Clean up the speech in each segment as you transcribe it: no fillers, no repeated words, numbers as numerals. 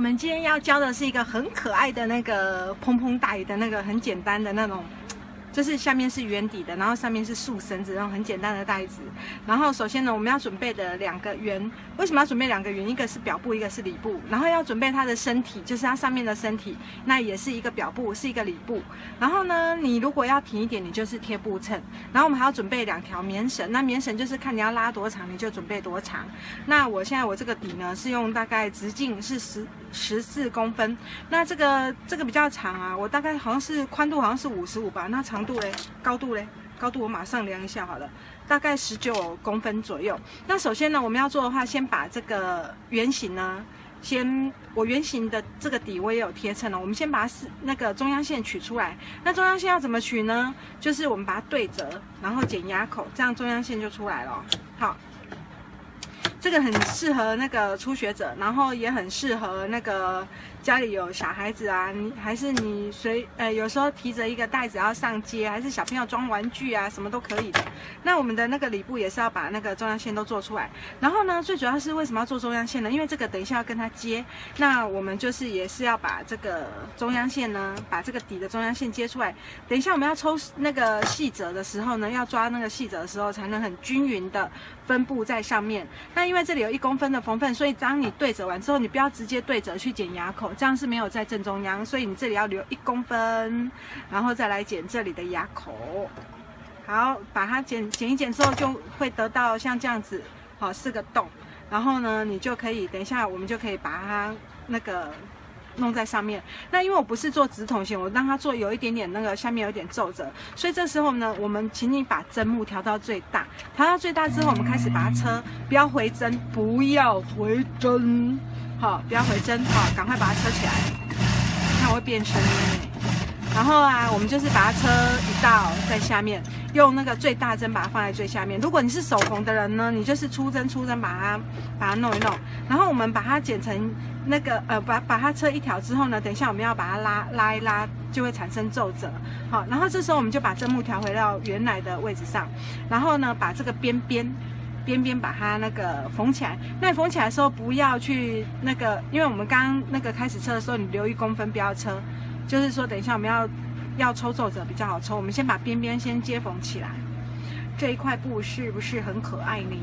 们今天要教的是一个很可爱的那个蓬蓬带的那个很简单的那种，就是下面是圆底的，然后上面是束绳子，那种很简单的带子。然后首先呢，我们要准备的2个圆，为什么要准备2个圆？一个是表布，一个是里布。然后要准备它的身体，就是它上面的身体，那也是一个表布，是一个里布。然后呢，你如果要挺一点，你就是贴布衬。然后我们还要准备2条棉绳，那棉绳就是看你要拉多长，你就准备多长。那我现在我这个底呢是用大概直径是14公分，那这个比较长啊，我大概好像是宽度好像是55吧，那长度嘞，高度嘞，高度我马上量一下好了，大概19公分左右。那首先呢，我们要做的话，先把这个圆形呢，我圆形的这个底我也有贴称了，我们先把它那个中央线取出来。那中央线要怎么取呢？就是我们把它对折，然后剪牙口，这样中央线就出来了。好。这个很适合那个初学者，然后也很适合那个家里有小孩子啊，还是你有时候提着一个袋子要上街，还是小朋友装玩具啊，什么都可以的。那我们的那个里布也是要把那个中央线都做出来。然后呢，最主要是为什么要做中央线呢？因为这个等一下要跟它接，那我们就是也是要把这个中央线呢，把这个底的中央线接出来。等一下我们要抽那个细折的时候呢，要抓那个细折的时候，才能很均匀的分布在上面。那因为这里有1公分的缝缝，所以当你对折完之后，你不要直接对折去剪牙口，这样是没有在正中央，所以你这里要留1公分，然后再来剪这里的牙口。好，把它剪一剪之后，就会得到像这样子，好4个洞。然后呢，你就可以等一下，我们就可以把它那个弄在上面。那因为我不是做直筒型，我让它做有一点点那个下面有点皱褶，所以这时候呢，我们请你把针目调到最大，调到最大之后，我们开始把它车，不要回针，不要回针，好，不要回针，好，赶快把它车起来，看我会变声音欸。然后啊，我们就是把它车一道在下面，用那个最大针把它放在最下面。如果你是手缝的人呢，你就是粗针把它弄一弄。然后我们把它剪成那个把它车1条之后呢，等一下我们要把它拉一拉，就会产生皱褶。好，然后这时候我们就把针目调回到原来的位置上，然后呢，把这个边边把它那个缝起来。那你缝起来的时候不要去那个，因为我们刚刚那个开始车的时候，你留1公分不要车。就是说，等一下我们要抽皱褶比较好抽，我们先把边边先接缝起来。这一块布是不是很可爱呢？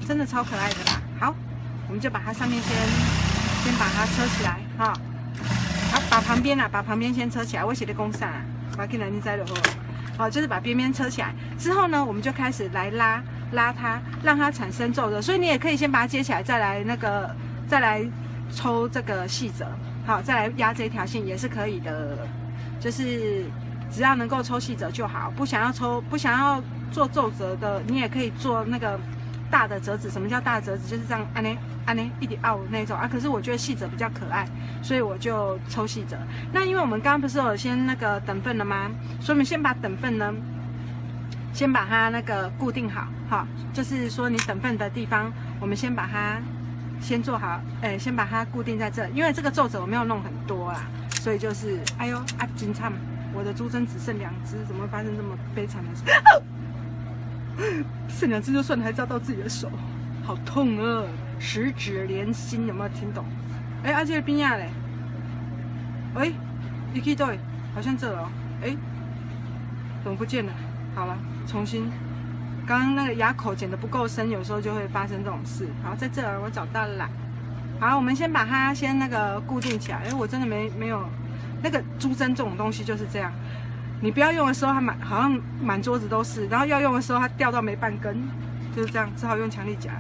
真的超可爱的啦！好，我们就把它上面先把它车起来，哈。好，把旁边先车起来。我写的公上啊，把给你摘了后，好，就是把边边车起来之后呢，我们就开始来拉它，让它产生皱褶。所以你也可以先把它接起来，再来抽这个细褶。好，再来压这条线也是可以的，就是只要能够抽细褶就好。不想要做皱褶的，你也可以做那个大的折子。什么叫大折子？就是这样按呢一点凹那种啊。可是我觉得细褶比较可爱，所以我就抽细褶。那因为我们刚刚不是有先那个等份了吗？所以我们先把等份呢，先把它那个固定好，好，就是说你等份的地方，我们先把它。先做好，先把它固定在这，因为这个皱褶我没有弄很多啦，所以就是，哎呦啊，金灿，我的珠针只剩2只，怎么会发生这么悲惨的事？剩2只就算了，还扎到自己的手，好痛啊！十指连心，有没有听懂？啊，这个边呀嘞，你去对，好像这哦，怎么不见了？好了，重新。刚刚那个牙口剪得不够深，有时候就会发生这种事。好，在这儿我找到了。好，我们先把它那个固定起来。我真的没有那个珠针这种东西就是这样，你不要用的时候它好像满桌子都是，然后要用的时候它掉到没半根，就是这样，只好用强力夹。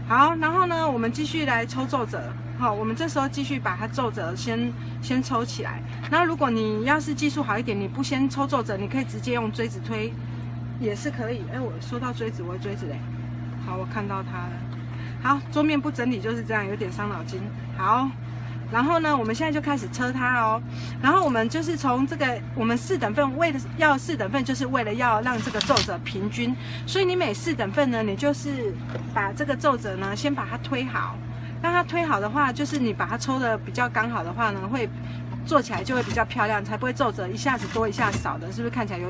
好，然后呢，我们继续来抽皱褶。好，我们这时候继续把它皱褶先抽起来。然后如果你要是技术好一点，你不先抽皱褶，你可以直接用锥子推。也是可以，我说到锥子，我的锥子嘞，好，我看到它了。好，桌面不整理就是这样，有点伤脑筋。好，然后呢，我们现在就开始车它哦。然后我们就是从这个，我们4等份，为了要4等份，就是为了要让这个皱褶平均。所以你每4等份呢，你就是把这个皱褶呢，先把它推好。让它推好的话，就是你把它抽的比较刚好的话呢，会做起来就会比较漂亮，才不会皱褶一下子多一下少的，是不是看起来有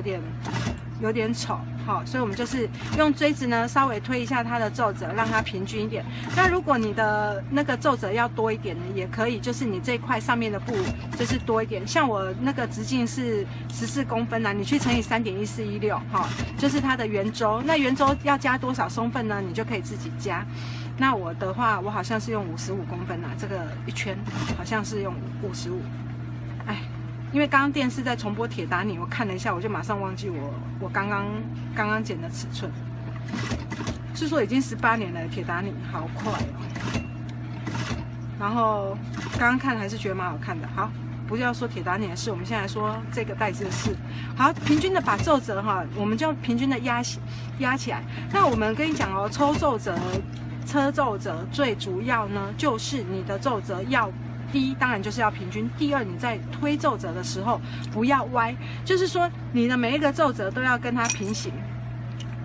点丑？好，所以我们就是用锥子呢稍微推一下它的皱褶，让它平均一点。那如果你的那个皱褶要多一点呢，也可以，就是你这一块上面的布就是多一点。像我那个直径是14公分啊，你去乘以3.1416，哈，就是它的圆周。那圆周要加多少松份呢？你就可以自己加。那我的话，我好像是用55公分啊，这个一圈好像是用55。哎。因为刚刚电视在重播铁达尼，我看了一下，我就马上忘记我刚刚剪的尺寸，是说已经18年了，铁达尼好快哦。然后刚刚看还是觉得蛮好看的。好，不要说铁达尼的事，我们现在来说这个袋子的事。好，平均的把皱褶哈，我们就平均的压起来。那我们跟你讲哦，抽皱褶、车皱褶最主要呢，就是你的皱褶要。第一，当然就是要平均。第二，你在推皱褶的时候不要歪，就是说你的每一个皱褶都要跟它平行。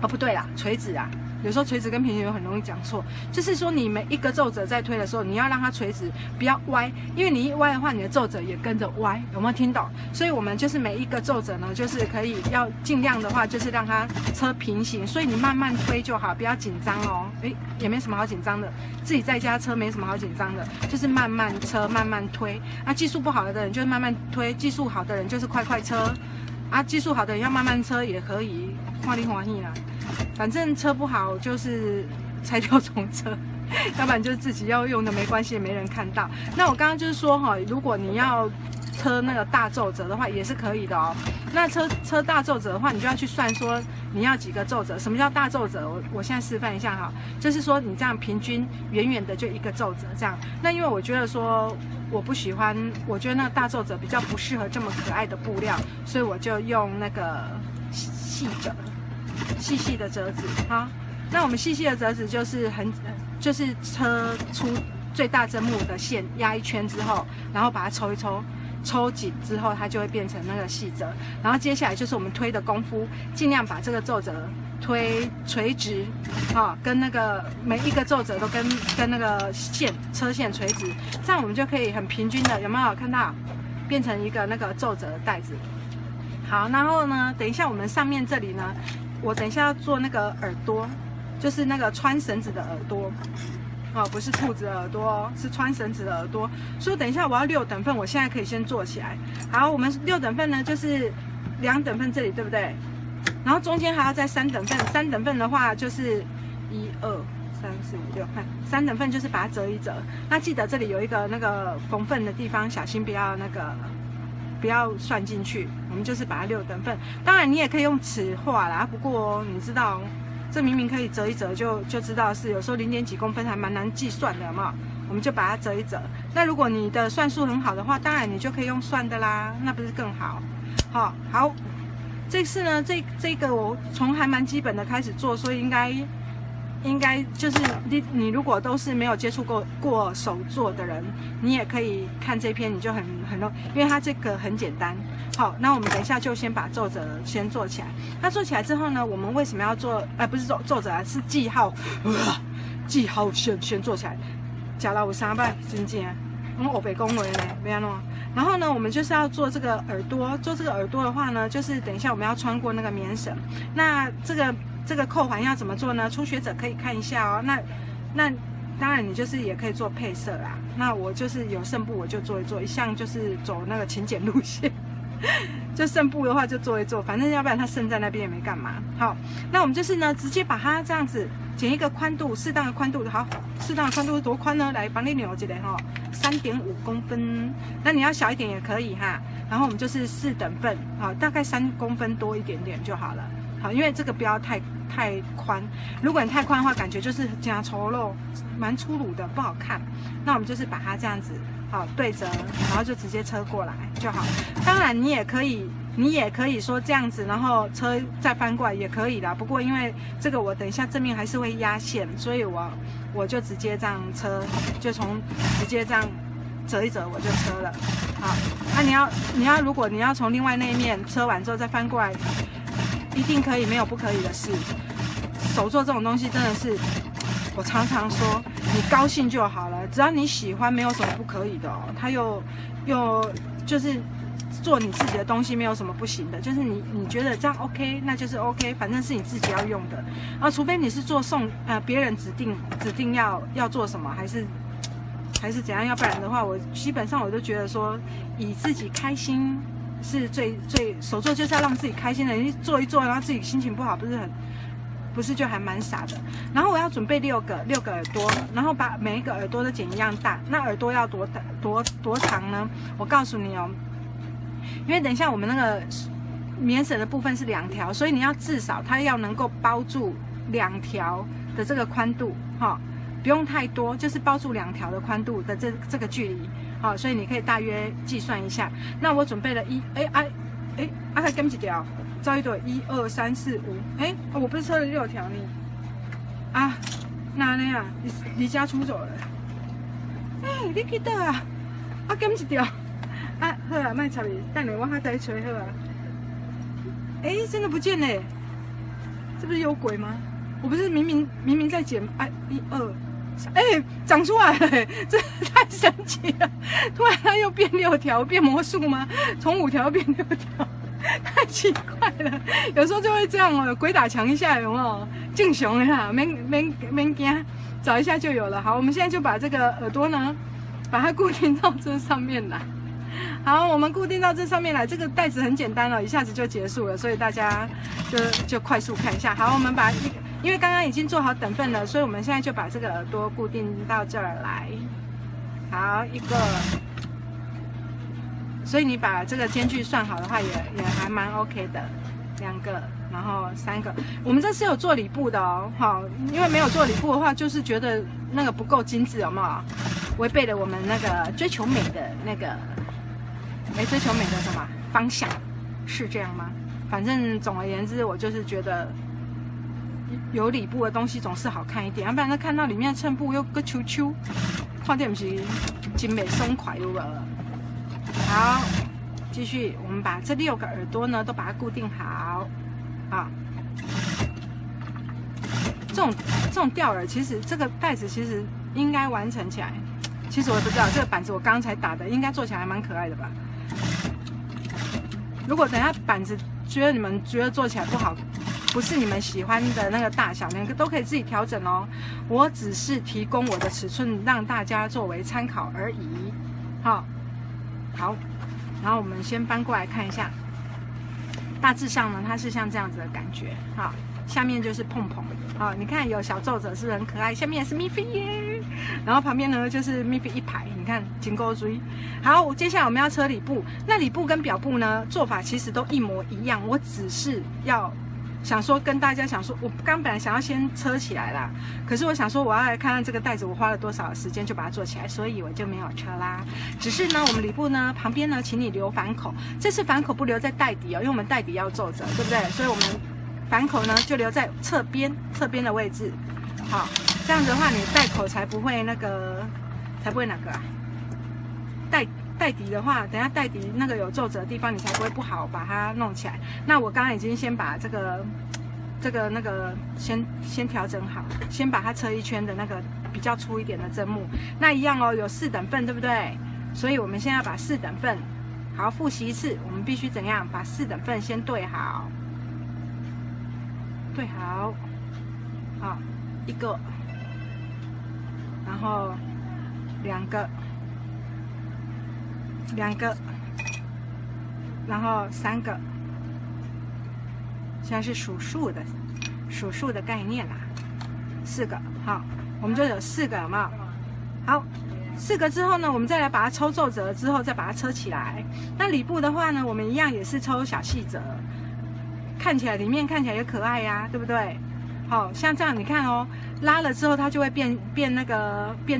哦，不对啦，垂直啊，有时候垂直跟平行有很容易讲错。就是说你每一个皱褶在推的时候，你要让它垂直，不要歪，因为你一歪的话，你的皱褶也跟着歪。有没有听懂？所以我们就是每一个皱褶呢，就是可以要尽量的话，就是让它车平行。所以你慢慢推就好，不要紧张哦。也没什么好紧张的，自己在家车没什么好紧张的，就是慢慢车慢慢推。啊，技术不好的人就是慢慢推，技术好的人就是快车。啊，技术好的人要慢慢车也可以，花里花意啦。反正车不好就是拆掉重车，要不然就是自己要用的没关系，也没人看到。那我刚刚就是说哈，如果你要车那个大皱褶的话，也是可以的哦。那车大皱褶的话，你就要去算说你要几个皱褶。什么叫大皱褶？我现在示范一下哈，就是说你这样平均远远的就一个皱褶这样。那因为我觉得说我不喜欢，我觉得那个大皱褶比较不适合这么可爱的布料，所以我就用那个细的折子。好，那我们细的折子就是车出最大针目的线压一圈之后，然后把它抽一抽。抽紧之后，它就会变成那个细折。然后接下来就是我们推的功夫，尽量把这个皱褶推垂直，跟那个每一个皱褶都跟那个车线垂直，这样我们就可以很平均的，有没有看到？变成一个那个皱褶的带子。好，然后呢，等一下我们上面这里呢，我等一下要做那个耳朵，就是那个穿绳子的耳朵。哦，不是兔子的耳朵哦，是穿绳子的耳朵。所以等一下我要6等份，我现在可以先做起来。好，我们6等份呢，就是2等份这里，对不对？然后中间还要再3等份，3等份的话就是1、2、3、4、5、6，看3等份就是把它折一折。那记得这里有一个那个缝份的地方，小心不要算进去。我们就是把它6等份。当然你也可以用尺画啦，不过你知道。这明明可以折一折就知道是，有时候0.几公分还蛮难计算的，有没有？我们就把它折一折。那如果你的算术很好的话，当然你就可以用算的啦，那不是更好？好，这次呢，这个我从还蛮基本的开始做，所以应该就是你如果都是没有接触过手做的人，你也可以看这篇，你就很因为它这个很简单。好，那我们等一下就先把皱褶先做起来。那做起来之后呢，我们为什么要做？不是皱褶啊，是记号。记号先做起来。假了我3摆，真正，我们欧北恭维呢，没安弄。然后呢，我们就是要做这个耳朵。做这个耳朵的话呢，就是等一下我们要穿过那个棉绳。那这个扣环要怎么做呢？初学者可以看一下哦。那当然你就是也可以做配色啦。那我就是有剩布我就做一做，一向就是走那个勤俭路线。就剩布的话就做一做，反正要不然它剩在那边也没干嘛。好，那我们就是呢，直接把它这样子剪一个宽度，适当的宽度。好，适当的宽度是多宽呢？来帮你扭一下，3.5公分。那你要小一点也可以哈。然后我们就是4等份，大概3公分多一点点就好了。好，因为这个不要太宽，如果你太宽的话，感觉就是加稠肉，蛮粗鲁的，不好看。那我们就是把它这样子。好，对折，然后就直接车过来就好。当然你也可以说这样子，然后车再翻过来也可以啦。不过因为这个我等一下正面还是会压线，所以我就直接这样车，就直接这样折一折我就车了。好，那如果你要从另外那一面车完之后再翻过来，一定可以，没有不可以的事。手做这种东西真的是。我常常说，你高兴就好了，只要你喜欢，没有什么不可以的哦。它又就是做你自己的东西没有什么不行的，就是你觉得这样 OK， 那就是 OK， 反正是你自己要用的。然后除非你是做别人指定要做什么，还是怎样，要不然的话，我基本上我都觉得说，以自己开心是最手作就是要让自己开心的。你做一做，然后自己心情不好，不是就还蛮傻的。然后我要准备6个耳朵，然后把每一个耳朵都剪一样大。那耳朵要多长呢？我告诉你哦。因为等一下我们那个棉绳的部分是2条，所以你要至少它要能够包住2条的这个宽度，哈，不用太多，就是包住2条的宽度的这个距离，好，所以你可以大约计算一下。那我准备了还跟几条？照一朵1、2、3、4、5，我不是车了6条呢，啊，哪呢啊？离家出走了，你记得啊？跟一条。啊，好啊，卖插你，等下我还再吹好啊。真的不见嘞，这不是有鬼吗？我不是明明在剪1、2、3，长出来了，这太神奇了！突然它又变6条，变魔术吗？从5条变6条，太奇怪了。有时候就会这样哦，鬼打墙一下有没有？敬雄的啦，免惊，找一下就有了。好，我们现在就把这个耳朵呢，把它固定到这上面来。好，我们固定到这上面来。这个带子很简单了，一下子就结束了，所以大家就快速看一下。好，我们把因为刚刚已经做好等份了，所以我们现在就把这个耳朵固定到这儿来。好，一个，所以你把这个间距算好的话也还蛮 OK 的。2个，然后3个。我们这是有做里布的哦，好，因为没有做里布的话，就是觉得那个不够精致，有没有？违背了我们那个追求美的那个。追求美的什么方向是这样吗？反正总而言之，我就是觉得有里布的东西总是好看一点，要不然看到里面的衬布又个球球，看起来不是精美松快有了。好，继续，我们把这6个耳朵呢都把它固定好啊。这种吊耳，其实这个带子其实应该完成起来。其实我也不知道，这个板子我刚才打的，应该做起来还蛮可爱的吧。如果等一下板子你们觉得做起来不好，不是你们喜欢的那个大小，你们都可以自己调整哦。我只是提供我的尺寸让大家作为参考而已。好，然后我们先翻过来看一下，大致上呢，它是像这样子的感觉。好，下面就是碰碰。好，你看有小皱褶是不是很可爱？下面也是蜜菲耶，然后旁边呢就是蜜菲一排，你看金钩锥。好，接下来我们要车里布，那里布跟表布呢做法其实都一模一样，我只是要想说跟大家想说，我刚本来想要先车起来啦，可是我想说我要来看看这个带子我花了多少时间就把它做起来，所以我就没有车啦。只是呢，我们里布呢旁边呢，请你留反口，这次反口不留在带底哦，因为我们带底要皱褶，对不对？所以我们反口呢就留在侧边的位置。好，这样子的话你带口才不会哪个啊？带底的话，等下带底那个有皱褶的地方，你才不会不好把它弄起来。那我刚刚已经先把这个先调整好，先把它车一圈的那个比较粗一点的针目。那一样哦，有4等份，对不对？所以我们现在把4等份，好，复习一次，我们必须怎样把4等份先对好，好，1个，然后2个。2个，然后3个，现在是数数的概念啦。4个，好，我们就有4个，有没有？好，4个之后呢，我们再来把它抽皱褶之后，再把它车起来。那里部的话呢，我们一样也是抽小细褶，里面看起来也可爱呀，对不对？好像这样，你看哦，拉了之后它就会变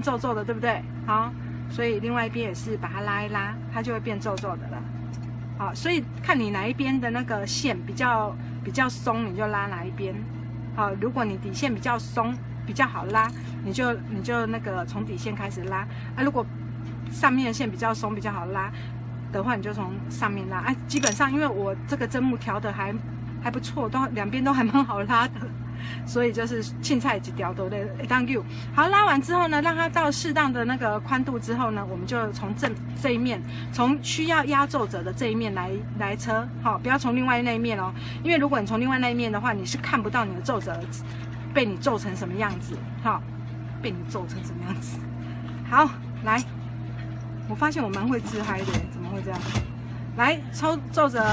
皱皱的，对不对？好。所以另外一边也是把它拉一拉，它就会变皱皱的了。好，所以看你哪一边的那个线比较松，你就拉哪一边。好，如果你底线比较松，比较好拉，你就那个从底线开始拉。啊，如果上面的线比较松，比较好拉的话，你就从上面拉。啊，基本上因为我这个针目调的还不错，两边都还蛮好拉的。所以就是青菜几条都得 thank you。好，拉完之后呢，让它到适当的那个宽度之后呢，我们就从这一面，从需要压皱褶的这一面来车，好，不要从另外那一面哦，因为如果你从另外那一面的话，你是看不到你的皱褶被你皱成什么样子，好，被你皱成什么样子。好，来，我发现我蛮会自嗨的，怎么会这样？来抽皱褶。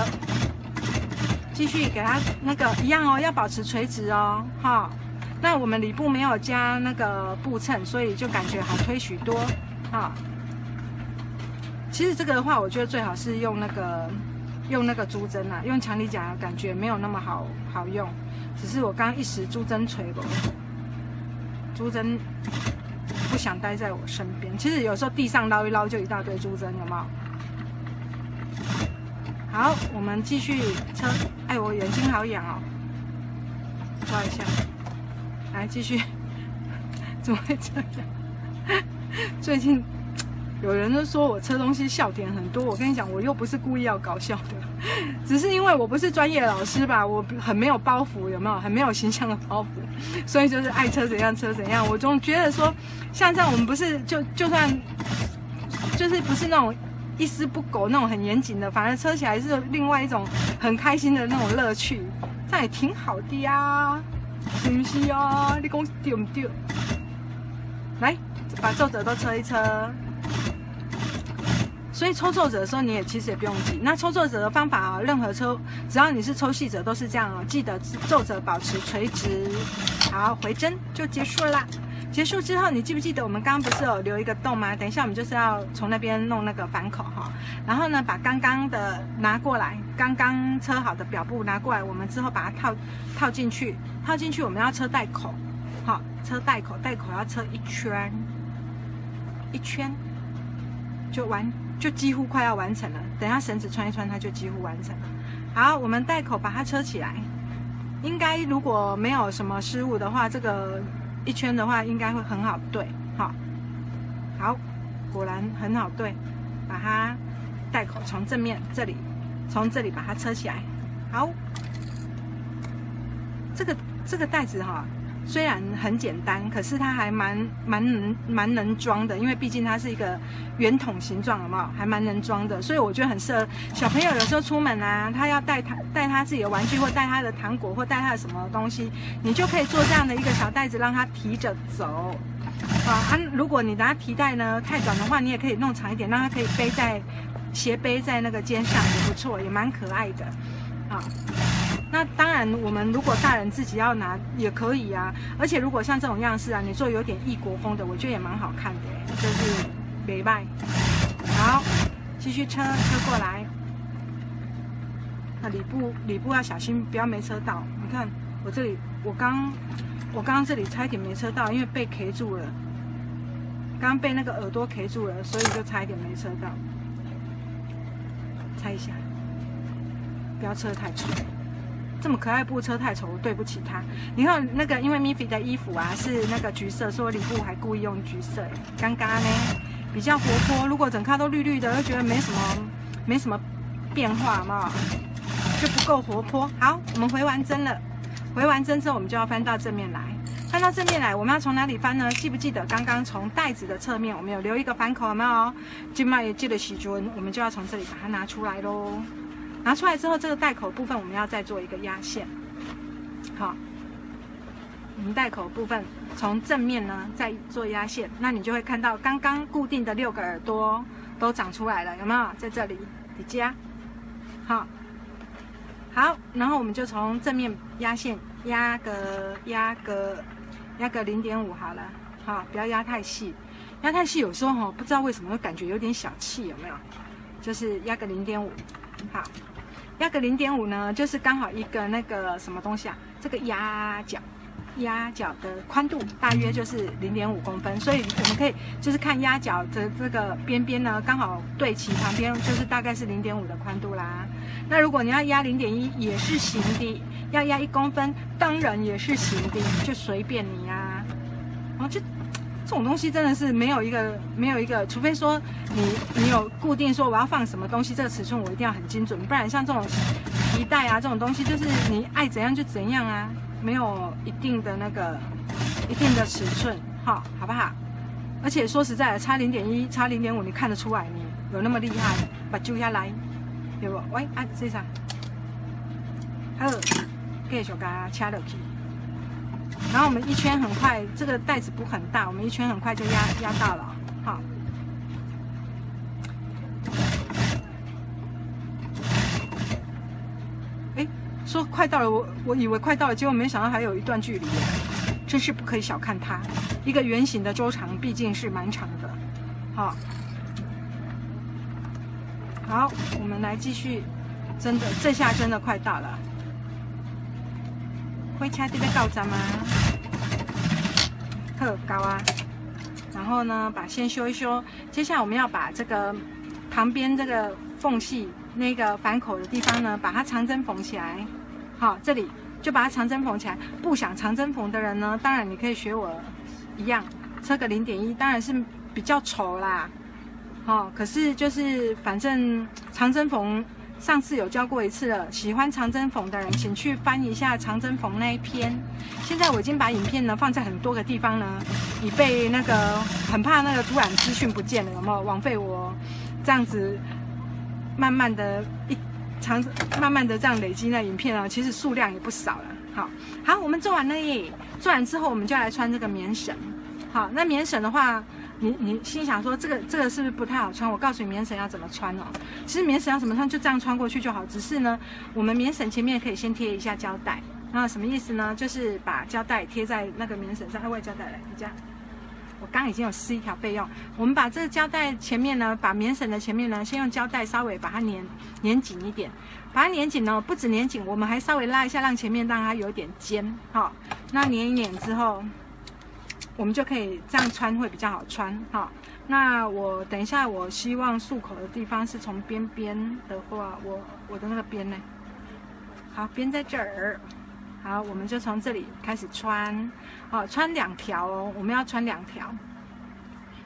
继续给它那个一样哦，要保持垂直哦，哈。那我们里部没有加那个布衬，所以就感觉好推许多，哈。其实这个的话，我觉得最好是用那个珠针啊，用强力夹感觉没有那么好用。只是我刚一时珠针锤了，珠针不想待在我身边。其实有时候地上捞一捞就一大堆珠针，有没有？好，我们继续车。哎，我眼睛好痒哦，抓一下。来，继续。怎么会这样？最近有人都说我车东西笑点很多，我跟你讲，我又不是故意要搞笑的，只是因为我不是专业老师吧，我很没有包袱，有没有？很没有形象的包袱，所以就是爱车怎样车怎样。我总觉得说，像这样我们不是就算就是不是那种。一丝不苟那种很严谨的，反而车起来是另外一种很开心的那种乐趣，这样也挺好的呀，是不是啊？你讲对不对？来，把皱褶都车一车。所以抽皱褶的时候，你也其实也不用急。那抽皱褶的方法啊，任何抽，只要你是抽细褶都是这样哦。记得皱褶保持垂直，好，回针就结束了啦。结束之后，你记不记得我们刚刚不是有留一个洞吗？等一下我们就是要从那边弄那个反口哈，然后呢，把刚刚的拿过来，刚刚车好的表布拿过来，我们之后把它套进去，我们要车带口，好，车带口要车一圈，就几乎快要完成了。等一下绳子穿一穿，它就几乎完成了。好，我们带口把它车起来，应该如果没有什么失误的话，这个。一圈的话应该会很好对，好，果然很好对，把它带口从正面从这里把它车起来，好，这个带子哈，虽然很简单，可是它还蛮能装的，因为毕竟它是一个圆筒形状，有没有？还蛮能装的，所以我觉得很适合小朋友。有时候出门啊，他要带他自己的玩具，或带他的糖果，或带他的什么东西，你就可以做这样的一个小袋子，让他提着走。如果你等他提袋呢太短的话，你也可以弄长一点，让他可以斜背在那个肩上，也不错，也蛮可爱的啊。那当然，我们如果大人自己要拿也可以啊。而且如果像这种样式啊，你做有点异国风的，我觉得也蛮好看的，就是没卖。好，继续车过来。那里部要小心，不要没车到。你看我这里，我刚刚这里差一点没车到，因为被 K 住了，刚刚被那个耳朵 K 住了，所以就差一点没车到。猜一下，不要车太丑。这么可爱布车太丑，对不起他。你看那个，因为 Miffy 的衣服啊是那个橘色，所以里部还故意用橘色，刚刚呢比较活泼。如果整咖都绿绿的，就觉得没什么变化嘛，就不够活泼。好，我们回完针了，回完针之后我们就要翻到正面来。翻到正面来，我们要从哪里翻呢？记不记得刚刚从带子的侧面，我们有留一个反口，有没有？今麦也记得时准，我们就要从这里把它拿出来咯。拿出来之后，这个带口部分我们要再做一个压线。好，我们带口部分从正面呢再做压线，那你就会看到刚刚固定的6个耳朵都长出来了，有没有？在这里叠加。好，然后我们就从正面压线，压个0.5好了，好，不要压太细，压太细有时候不知道为什么会感觉有点小气，有没有？就是压个0.5，好。压个0.5呢，就是刚好一个那个什么东西啊？这个压角的宽度大约就是0.5公分，所以我们可以就是看压角的这个边边呢，刚好对齐旁边，就是大概是0.5的宽度啦。那如果你要压0.1也是行的，要压1公分当然也是行的，就随便你啊。就这种东西真的是没有一个，除非说你有固定说我要放什么东西，这个尺寸我一定要很精准，不然像这种皮带啊这种东西，就是你爱怎样就怎样啊，没有一定的尺寸，好不好？而且说实在的，差0.1、差0.5，你看得出来你有那么厉害？把揪下来，对不？喂，啊，这啥？好，继续给它掐落去。然后我们一圈很快，这个袋子不很大，我们一圈很快就压到了，好。哎，说快到了，我以为快到了，结果没想到还有一段距离，真是不可以小看它。一个圆形的周长毕竟是蛮长的，好。好，我们来继续，真的这下真的快到了。火车这边到站吗？特高啊！然后呢，先修一修。接下来我们要把这个旁边这个缝隙那个反口的地方呢，把它长针缝起来。好，这里就把它长针缝起来。不想长针缝的人呢，当然你可以学我一样，车个0.1，当然是比较丑啦。好，可是就是反正长针缝。上次有教过一次了，喜欢长针缝的人，请去翻一下长针缝那一篇。现在我已经把影片呢放在很多个地方呢，以备那个很怕那个突然资讯不见了，有没有枉费我这样子慢慢的这样累积那影片啊？其实数量也不少了。好，我们做完了耶。做完之后，我们就来穿这个棉绳。好，那棉绳的话。你心想说这个是不是不太好穿？我告诉你棉绳要怎么穿哦。其实棉绳要怎么穿，就这样穿过去就好。只是呢，我们棉绳前面可以先贴一下胶带。那什么意思呢？就是把胶带贴在那个棉绳上。为胶带来，你这样。我刚已经有撕一条备用。我们把这个胶带前面呢，把棉绳的前面呢，先用胶带稍微把它粘紧一点。把它粘紧呢，不止粘紧，我们还稍微拉一下，让前面让它有点尖。好，那粘一粘之后。我们就可以这样穿会比较好穿，好。那我等一下，我希望束口的地方是从边边的话，我的那个边呢，好，边在这儿，好，我们就从这里开始穿，哦，穿2条哦，我们要穿2条，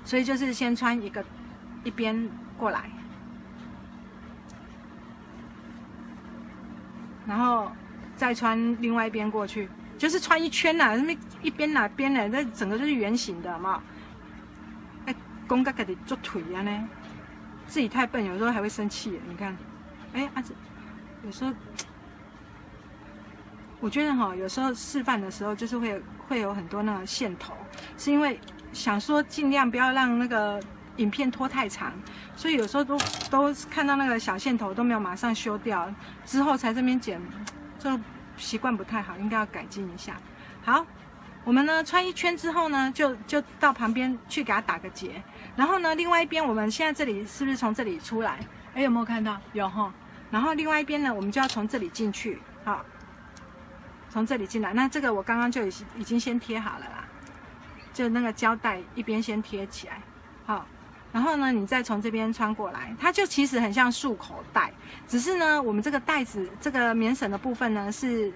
所以就是先穿一边过来，然后再穿另外一边过去。就是穿一圈呐，那一边哪边呢？那整个就是圆形的嘛。哎，公家给你做腿啊呢，自己太笨，有时候还会生气。你看，哎，有时候我觉得哈，有时候示范的时候就是会有很多那个线头，是因为想说尽量不要让那个影片拖太长，所以有时候都看到那个小线头都没有马上修掉，之后才这边剪，就。习惯不太好，应该要改进一下。好，我们呢穿一圈之后呢，就到旁边去给它打个结。然后呢，另外一边我们现在这里是不是从这里出来？哎，有没有看到？有哈。然后另外一边呢，我们就要从这里进去，好，从这里进来。那这个我刚刚就已经先贴好了啦，就那个胶带一边先贴起来，好。然后呢，你再从这边穿过来，它就其实很像束口袋，只是呢，我们这个袋子这个棉绳的部分呢是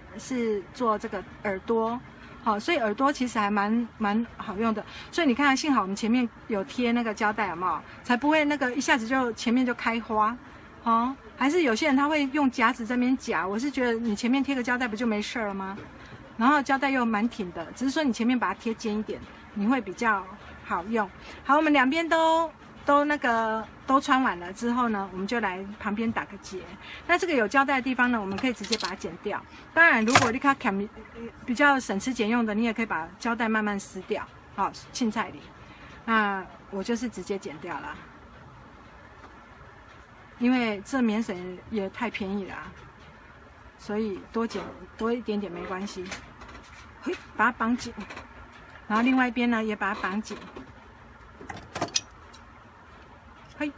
做这个耳朵，好，所以耳朵其实还蛮好用的。所以你看，幸好我们前面有贴那个胶带，有没有？才不会那个一下子就前面就开花，哦。还是有些人他会用夹子这边夹，我是觉得你前面贴个胶带不就没事了吗？然后胶带又蛮挺的，只是说你前面把它贴尖一点，你会比较好用。好，我们两边都穿完了之后呢，我们就来旁边打个结。那这个有胶带的地方呢，我们可以直接把它剪掉。当然，如果你看比较省吃俭用的，你也可以把胶带慢慢撕掉。好，青菜里，那我就是直接剪掉了，因为这棉绳也太便宜了，所以多一点点没关系。嘿，把它绑紧，然后另外一边呢也把它绑紧。嘿，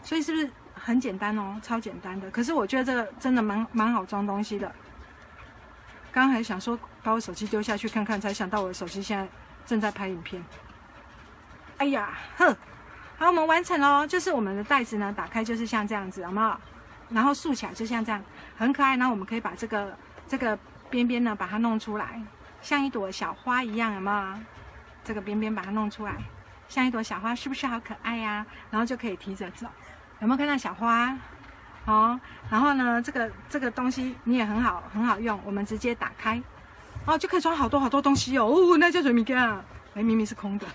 所以是不是很简单哦？超简单的。可是我觉得这个真的蛮好装东西的。刚刚还想说把我手机丢下去看看，才想到我的手机现在正在拍影片。哎呀，呵，好，我们完成喽。就是我们的袋子呢，打开就是像这样子，好不好？然后竖起来就像这样，很可爱。然后我们可以把这个边边呢，把它弄出来，像一朵小花一样，有没有？这个边边把它弄出来。像一朵小花，是不是好可爱呀？然后就可以提着走，有没有看到小花？好，然后呢，这个东西你也很好用，我们直接打开，就可以装好多东西哦。那叫什么啊？明明是空的，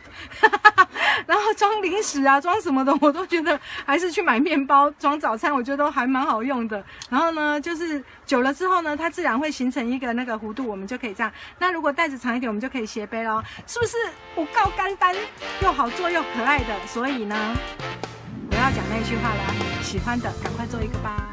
然后装零食啊，装什么的，我都觉得还是去买面包装早餐，我觉得都还蛮好用的。然后呢，就是久了之后呢，它自然会形成一个那个弧度，我们就可以这样。那如果袋子长一点，我们就可以斜背咯，是不是有够简单又好做又可爱的？所以呢，我要讲那一句话啦，喜欢的赶快做一个吧。